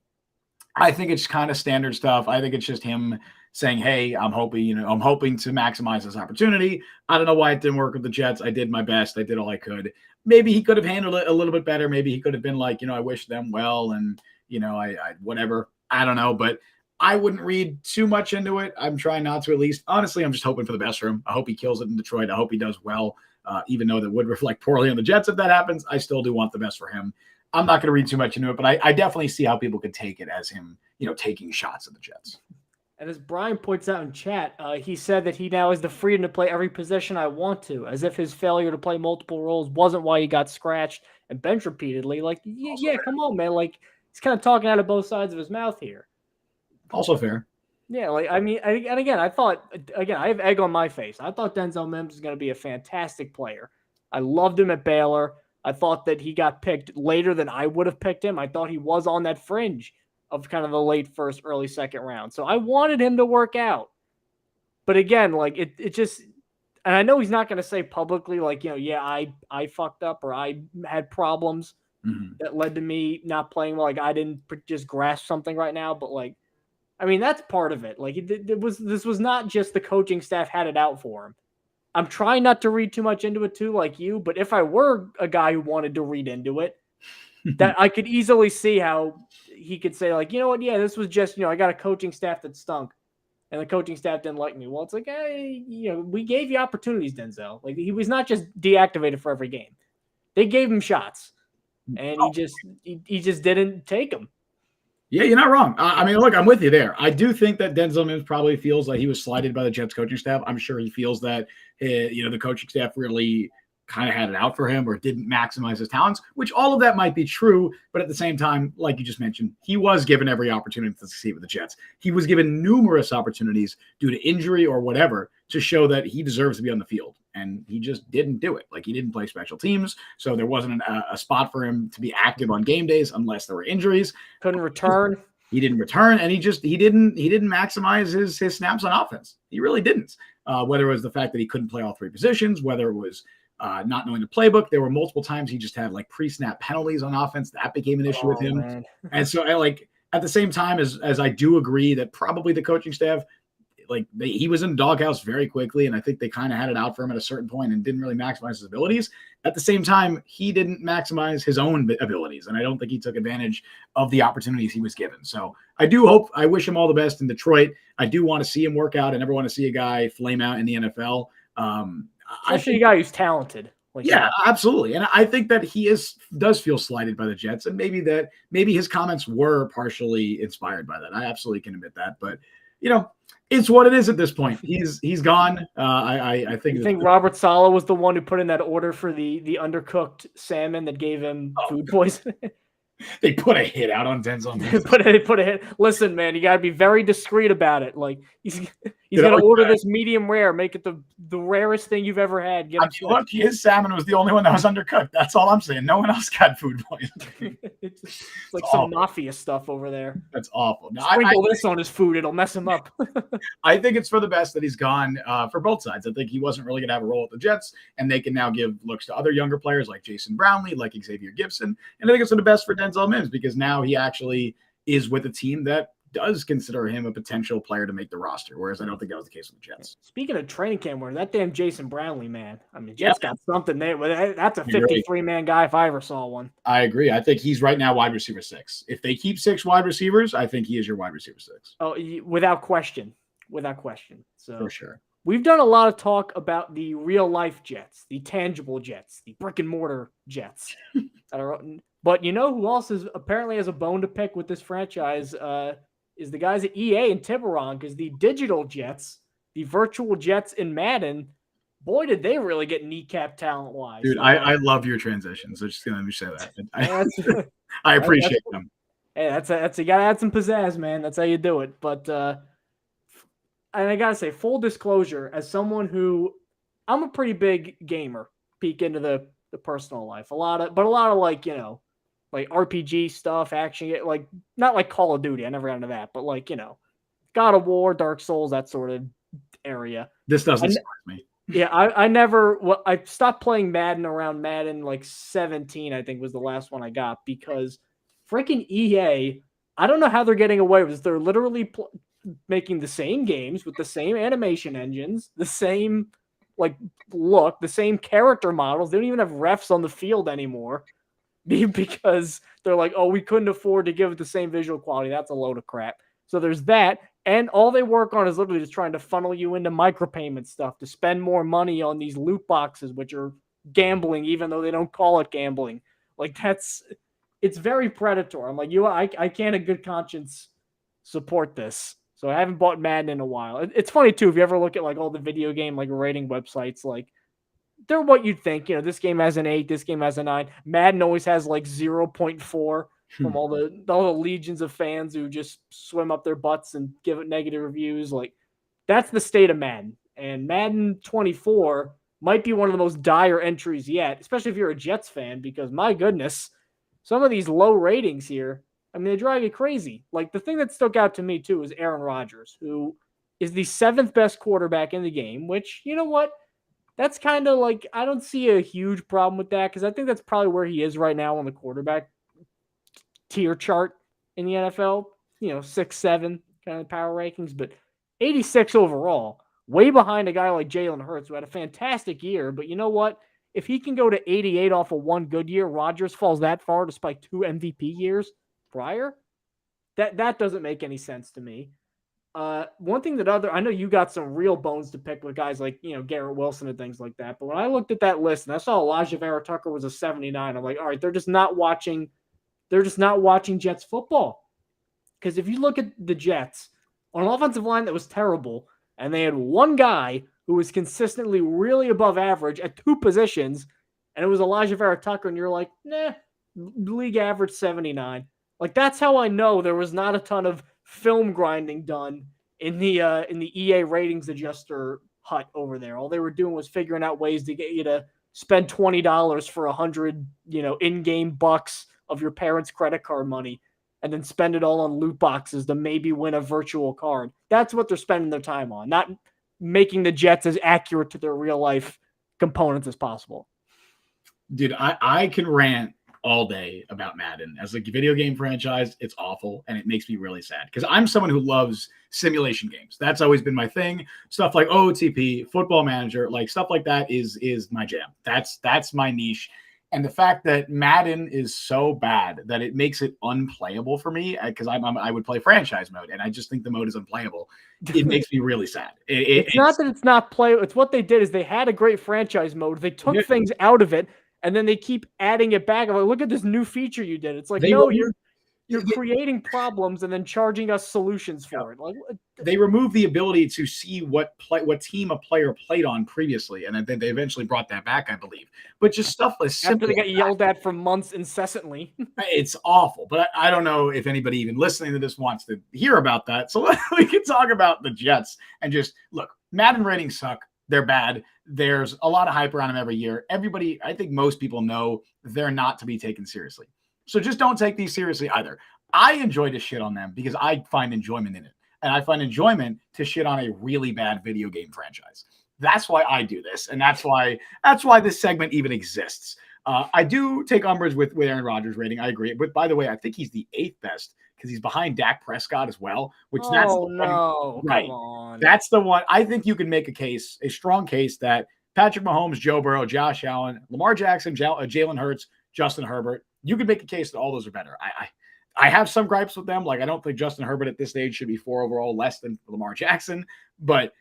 I think it's kind of standard stuff. I think it's just him saying, hey, I'm hoping to maximize this opportunity. I don't know why it didn't work with the Jets. I did my best. I did all I could. Maybe he could have handled it a little bit better. Maybe he could have been like, I wish them well. And, I whatever. I don't know. But I wouldn't read too much into it. I'm trying not to, at least. Honestly, I'm just hoping for the best for him. I hope he kills it in Detroit. I hope he does well. Even though that would reflect poorly on the Jets if that happens, I still do want the best for him. I'm not going to read too much into it, but I definitely see how people could take it as him, taking shots at the Jets. And as Brian points out in chat, he said that he now has the freedom to play every position I want to, as if his failure to play multiple roles wasn't why he got scratched and benched repeatedly. Like, yeah, come on, man. Like, he's kind of talking out of both sides of his mouth here. Also fair. Yeah, like, I mean, and again, I have egg on my face. I thought Denzel Mims was going to be a fantastic player. I loved him at Baylor. I thought that he got picked later than I would have picked him. I thought he was on that fringe of kind of the late first, early second round. So I wanted him to work out. But again, like it just, and I know he's not going to say publicly, like, I fucked up or I had problems that led to me not playing well. Like, I didn't just grasp something right now, but like, I mean, that's part of it. Like, this was not just the coaching staff had it out for him. I'm trying not to read too much into it too, like you, but if I were a guy who wanted to read into it, that I could easily see how he could say, like, you know what, yeah, this was just, I got a coaching staff that stunk and the coaching staff didn't like me. Well, it's like, hey, we gave you opportunities, Denzel. Like, he was not just deactivated for every game. They gave him shots and he just didn't take them. Yeah, you're not wrong. I mean, look, I'm with you there. I do think that Denzel Mims probably feels like he was slighted by the Jets coaching staff. I'm sure he feels that, the coaching staff really kind of had it out for him or didn't maximize his talents, which all of that might be true. But at the same time, like you just mentioned, he was given every opportunity to succeed with the Jets. He was given numerous opportunities due to injury or whatever to show that he deserves to be on the field. And he just didn't do it. Like, he didn't play special teams. So there wasn't a spot for him to be active on game days unless there were injuries. Couldn't return. He didn't return, and he didn't maximize his snaps on offense. He really didn't. Whether it was the fact that he couldn't play all three positions, whether it was not knowing the playbook. There were multiple times he just had like pre-snap penalties on offense. That became an issue with him. And so at the same time as I do agree that probably the coaching staff, he was in the doghouse very quickly. And I think they kind of had it out for him at a certain point and didn't really maximize his abilities. At the same time, he didn't maximize his own abilities. And I don't think he took advantage of the opportunities he was given. So I wish him all the best in Detroit. I do want to see him work out. I never want to see a guy flame out in the NFL. Especially a guy who's talented. Absolutely. And I think that he does feel slighted by the Jets, and maybe his comments were partially inspired by that. I absolutely can admit that, but it's what it is at this point. He's gone. I think. You think Robert Saleh was the one who put in that order for the undercooked salmon that gave him food poisoning? They put a hit out on Denzel Mims. Put a hit. Listen, man, you got to be very discreet about it. Like he's gonna order this medium rare, make it the rarest thing you've ever had. Get him look, his salmon was the only one that was undercooked. That's all I'm saying. No one else got food poisoning. It's like some mafia stuff over there. That's awful. Now, Sprinkle this on his food; it'll mess him up. I think it's for the best that he's gone for both sides. I think he wasn't really going to have a role at the Jets, and they can now give looks to other younger players like Jason Brownlee, like Xavier Gibson. And I think it's for the best for Denzel Mims because now he actually is with a team that does consider him a potential player to make the roster, whereas I don't think that was the case with the Jets. Speaking of training camp, where that damn Jason Brownlee, man. I mean, Jets got something there. That's a 53-man guy if I ever saw one. I agree. I think he's right now wide receiver 6. If they keep 6 wide receivers, I think he is your wide receiver 6. Oh, without question. So for sure. We've done a lot of talk about the real-life Jets, the tangible Jets, the brick-and-mortar Jets. But you know who else apparently has a bone to pick with this franchise is the guys at EA and Tiburon, because the digital Jets, the virtual Jets in Madden, boy, did they really get kneecapped talent-wise. Dude, I love your transitions. So just let me say that. I appreciate them. Hey, that's you gotta add some pizzazz, man. That's how you do it. But and I gotta say, full disclosure, as someone who I'm a pretty big gamer, peek into the personal life. A lot of like, you know, like RPG stuff, action, like not like Call of Duty. I never got into that, but like, you know, God of War, Dark Souls, that sort of area. This doesn't surprise me. Yeah, I stopped playing Madden around Madden like 17, I think was the last one I got, because freaking EA, I don't know how they're getting away with this. They're literally making the same games with the same animation engines, the same like look, the same character models. They don't even have refs on the field anymore because they're like, oh, we couldn't afford to give it the same visual quality. That's a load of crap. So there's that. And all they work on is literally just trying to funnel you into micropayment stuff to spend more money on these loot boxes, which are gambling, even though they don't call it gambling. Like it's very predatory. I'm like, I can't in good conscience support this. So I haven't bought Madden in a while. It's funny too, if you ever look at like all the video game like rating websites, like they're what you'd think. You know, this game has an 8, this game has a 9. Madden always has like 0.4 from all the legions of fans who just swim up their butts and give it negative reviews. Like that's the state of Madden. And Madden 24 might be one of the most dire entries yet, especially if you're a Jets fan, because my goodness, some of these low ratings here, I mean, they drive you crazy. Like, the thing that stuck out to me, too, is Aaron Rodgers, who is the 7th best quarterback in the game, which, you know what? That's kind of like, I don't see a huge problem with that, because I think that's probably where he is right now on the quarterback tier chart in the NFL. You know, 6, 7 kind of power rankings, but 86 overall, way behind a guy like Jalen Hurts, who had a fantastic year. But you know what? If he can go to 88 off of one good year, Rodgers falls that far despite 2 MVP years prior, that doesn't make any sense to me. One thing I know you got some real bones to pick with guys like, you know, Garrett Wilson and things like that. But when I looked at that list and I saw Elijah Vera Tucker was a 79, I'm like, all right, they're just not watching Jets football. Because if you look at the Jets on an offensive line that was terrible, and they had one guy who was consistently really above average at 2 positions, and it was Elijah Vera Tucker, and you're like, nah, league average 79. Like, that's how I know there was not a ton of film grinding done in the EA ratings adjuster hut over there. All they were doing was figuring out ways to get you to spend $20 for 100, you know, in-game bucks of your parents' credit card money, and then spend it all on loot boxes to maybe win a virtual card. That's what they're spending their time on, not making the Jets as accurate to their real-life components as possible. Dude, I can rant all day about Madden. As a video game franchise, it's awful, and it makes me really sad because I'm someone who loves simulation games. That's always been my thing. Stuff like OTP, Football Manager, like stuff like that is my jam. That's my niche. And the fact that Madden is so bad that it makes it unplayable for me, because I would play franchise mode, and I just think the mode is unplayable. It makes me really sad. It's not that it's not playable. It's what they did is they had a great franchise mode. They took things out of it, and then they keep adding it back. I'm like, look at this new feature you did. It's like, You're creating problems and then charging us solutions for it. Like, they removed the ability to see what team a player played on previously, and then they eventually brought that back, I believe. But just stuff as simple after they got yelled at for months incessantly. It's awful. But I don't know if anybody even listening to this wants to hear about that. So we can talk about the Jets and just look. Madden ratings suck. They're bad. There's a lot of hype around them every year. Everybody, I think most people know they're not to be taken seriously. So just don't take these seriously either. I enjoy to shit on them because I find enjoyment in it. And I find enjoyment to shit on a really bad video game franchise. That's why I do this. And that's why this segment even exists. I do take umbrage with Aaron Rodgers rating. I agree. But by the way, I think he's the 8th best because he's behind Dak Prescott as well, which that's the no, right. Come on. That's the one. I think you can make a strong case that Patrick Mahomes, Joe Burrow, Josh Allen, Lamar Jackson, Jalen Hurts, Justin Herbert. You can make a case that all those are better. I have some gripes with them. Like, I don't think Justin Herbert at this stage should be 4 overall, less than Lamar Jackson. But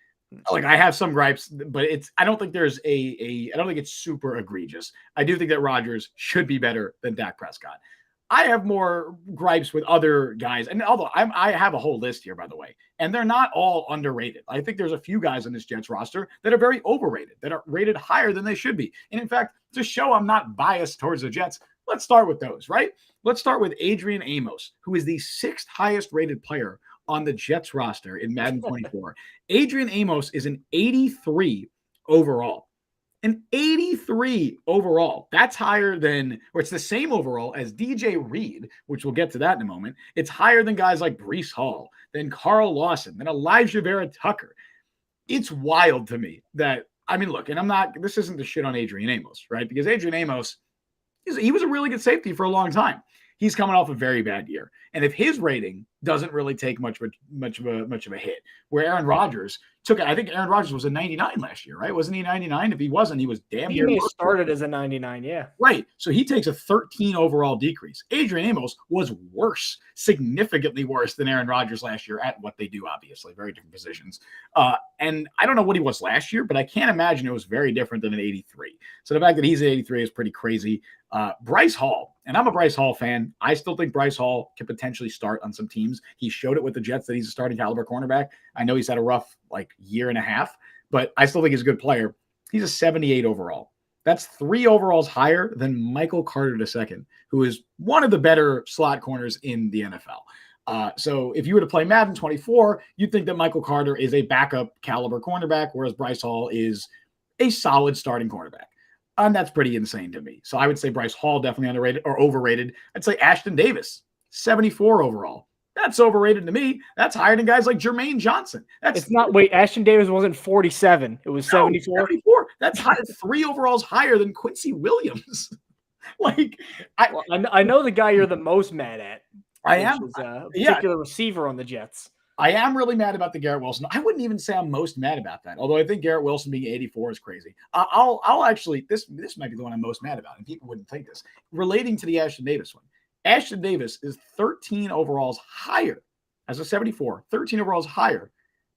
like, I have some gripes, but I don't think there's I don't think it's super egregious. I do think that Rodgers should be better than Dak Prescott. I have more gripes with other guys. And although I have a whole list here, by the way, and they're not all underrated. I think there's a few guys on this Jets roster that are very overrated, that are rated higher than they should be. And in fact, to show I'm not biased towards the Jets, let's start with those, right? Let's start with Adrian Amos, who is the 6th highest rated player on the Jets roster in Madden 24. Adrian Amos is an 83 overall. An 83 overall. That's higher than, or it's the same overall as DJ Reed, which we'll get to that in a moment. It's higher than guys like Breece Hall, than Carl Lawson, than Elijah Vera Tucker. It's wild to me that, I mean, look, and this isn't the shit on Adrian Amos, right? Because Adrian Amos, he was a really good safety for a long time. He's coming off a very bad year. And if his rating doesn't really take much of a hit, where Aaron Rodgers I think Aaron Rodgers was a 99 last year, right? Wasn't he 99? If he wasn't, he was damn near. He started as a 99, yeah. Right. So he takes a 13 overall decrease. Adrian Amos was worse, significantly worse than Aaron Rodgers last year at what they do, obviously. Very different positions. And I don't know what he was last year, but I can't imagine it was very different than an 83. So the fact that he's an 83 is pretty crazy. Bryce Hall, and I'm a Bryce Hall fan. I still think Bryce Hall can potentially start on some teams. He showed it with the Jets that he's a starting caliber cornerback. I know he's had a rough year and a half, but I still think he's a good player. He's a 78 overall. That's 3 overalls higher than Michael Carter II, who is one of the better slot corners in the NFL. So if you were to play Madden 24, you'd think that Michael Carter is a backup caliber cornerback, whereas Bryce Hall is a solid starting cornerback. And that's pretty insane to me. So I would say Bryce Hall definitely underrated or overrated. I'd say Ashton Davis, 74 overall. That's overrated to me. That's higher than guys like Jermaine Johnson. Ashton Davis wasn't 47. It was 74. 74. That's 3 overalls higher than Quincy Williams. I know the guy you're the most mad at. I am. Is a particular receiver on the Jets. I am really mad about the Garrett Wilson. I wouldn't even say I'm most mad about that, although I think Garrett Wilson being 84 is crazy. I'll actually, this might be the one I'm most mad about, and people wouldn't think this. Relating to the Ashton Davis one, Ashton Davis is 13 overalls higher, as a 74, 13 overalls higher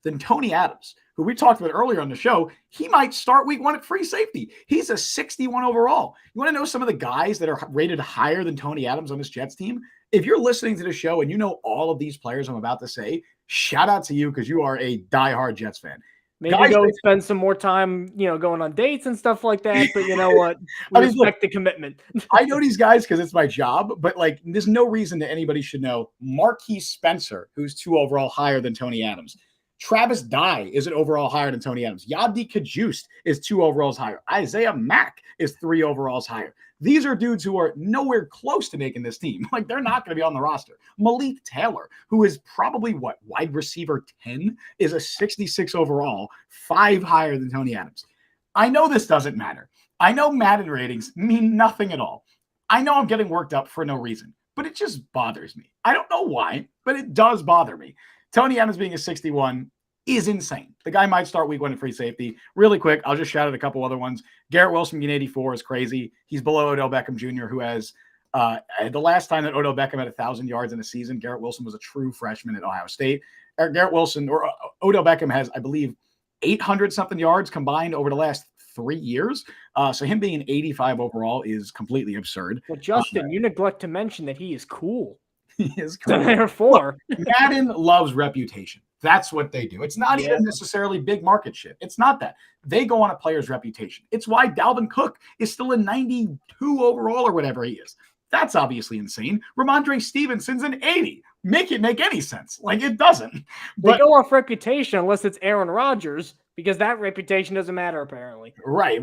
than Tony Adams, who we talked about earlier on the show. He might start week 1 at free safety. He's a 61 overall. You want to know some of the guys that are rated higher than Tony Adams on this Jets team? If you're listening to the show and you know all of these players I'm about to say, shout out to you because you are a diehard Jets fan. Maybe go spend some more time, going on dates and stuff like that. But you know what? Respect the commitment. I know these guys because it's my job, but there's no reason that anybody should know Marquise Spencer, who's 2 overall higher than Tony Adams. Travis Dye is an overall higher than Tony Adams. Yadi Kajust is 2 overalls higher. Isaiah Mack is 3 overalls higher. These are dudes who are nowhere close to making this team. They're not going to be on the roster. Malik Taylor, who is probably wide receiver 10, is a 66 overall, 5 higher than Tony Adams. I know this doesn't matter. I know Madden ratings mean nothing at all. I know I'm getting worked up for no reason, but it just bothers me. I don't know why, but it does bother me. Tony Adams being a 61 is insane. The guy might start week 1 at free safety. Really quick, I'll just shout out a couple other ones. Garrett Wilson being 84 is crazy. He's below Odell Beckham Jr., who has the last time that Odell Beckham had 1,000 yards in a season, Garrett Wilson was a true freshman at Ohio State. Garrett Wilson, or Odell Beckham, has, I believe, 800-something yards combined over the last 3 years. So him being an 85 overall is completely absurd. Well, Justin, you neglect to mention that he is cool. He is crazy. Therefore, Madden loves reputation. That's what they do. It's not Yeah. even necessarily big market shit. It's not that. They go on a player's reputation. It's why Dalvin Cook is still a 92 overall or whatever he is. That's obviously insane. Ramondre Stevenson's an 80. Make it make any sense. Like, it doesn't. they But go off reputation unless it's Aaron Rodgers, because that reputation doesn't matter apparently. right.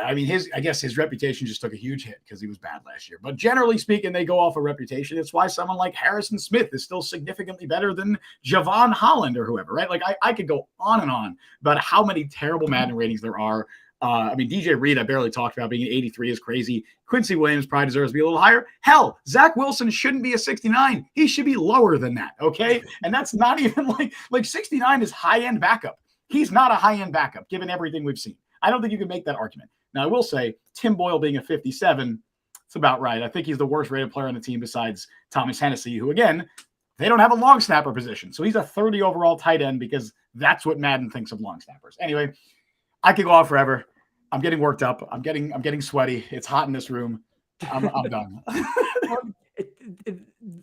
I mean, I guess his reputation just took a huge hit because he was bad last year. But generally speaking, they go off a reputation. It's why someone like Harrison Smith is still significantly better than Javon Holland or whoever, right? Like, I could go on and on about how many terrible Madden ratings there are. I mean, DJ Reed, I barely talked about being an 83 is crazy. Quincy Williams probably deserves to be a little higher. Hell, Zach Wilson shouldn't be a 69. He should be lower than that, okay? And that's not even like 69 is high-end backup. He's not a high-end backup, given everything we've seen. I don't think you can make that argument. Now, I will say, Tim Boyle being a 57, it's about right. I think he's the worst rated player on the team besides Thomas Hennessy, who, again, they don't have a long snapper position. So he's a 30 overall tight end because that's what Madden thinks of long snappers. Anyway, I could go on forever. I'm getting worked up. I'm getting sweaty. It's hot in this room. I'm done.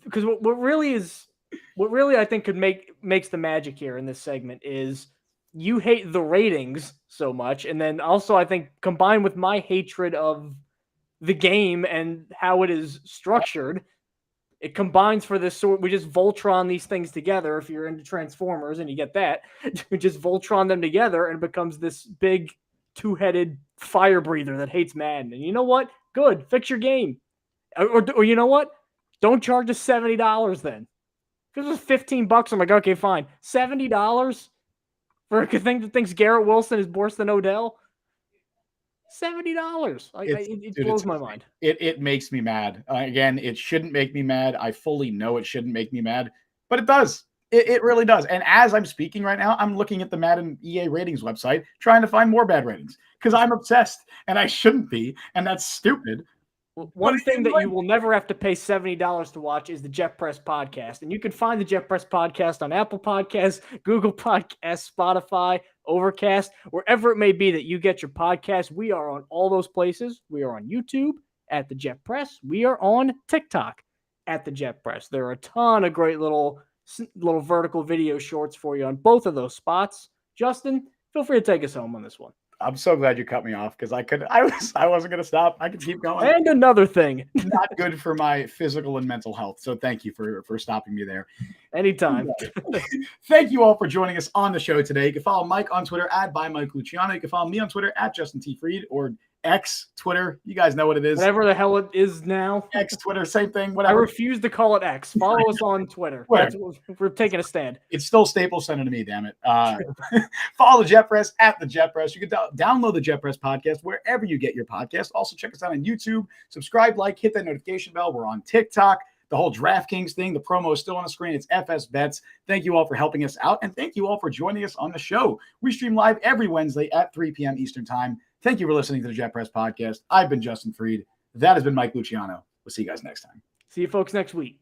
Because what really I think makes the magic here in this segment is you hate the ratings so much, and then also I think combined with my hatred of the game and how it is structured, it combines for this sort. We just Voltron these things together. If you're into Transformers and you get that, we just Voltron them together and it becomes this big two-headed fire breather that hates Madden. And you know what? Good. Fix your game. Or you know what? Don't charge us $70 then. If it was $15, I'm like, okay, fine. $70 for a thing that thinks Garrett Wilson is worse than Odell? $70. It blows my mind. It makes me mad. Again, it shouldn't make me mad. I fully know it shouldn't make me mad, but it does. It really does. And as I'm speaking right now, I'm looking at the Madden EA ratings website, trying to find more bad ratings because I'm obsessed and I shouldn't be. And that's stupid. One thing that you will never have to pay $70 to watch is the Jet Press podcast. And you can find the Jet Press podcast on Apple Podcasts, Google Podcasts, Spotify, Overcast, wherever it may be that you get your podcast. We are on all those places. We are on YouTube at the Jet Press. We are on TikTok at the Jet Press. There are a ton of great little vertical video shorts for you on both of those spots. Justin, feel free to take us home on this one. I'm so glad you cut me off because I wasn't going to stop. I could keep going. And another thing. Not good for my physical and mental health. So thank you for stopping me there. Anytime. Thank you all for joining us on the show today. You can follow Mike on Twitter at @ByMikeLuciano. You can follow me on Twitter at Justin T. Fried or X Twitter. You guys know what it is. Whatever the hell it is now. X Twitter, same thing. I Whatever. refuse to call it X. Follow us on Twitter. We're taking a stand. It's still Staples Center to me, damn it. Follow the Jet Press at the Jet Press. You can download the Jet Press podcast wherever you get your podcast. Also check us out on YouTube. Subscribe, like, hit that notification bell. We're on TikTok. The whole DraftKings thing, the promo is still on the screen. It's FS Bets. Thank you all for helping us out, and thank you all for joining us on the show. We stream live every Wednesday at 3 p.m. Eastern Time. Thank you for listening to the Jet Press podcast. I've been Justin Fried. That has been Mike Luciano. We'll see you guys next time. See you folks next week.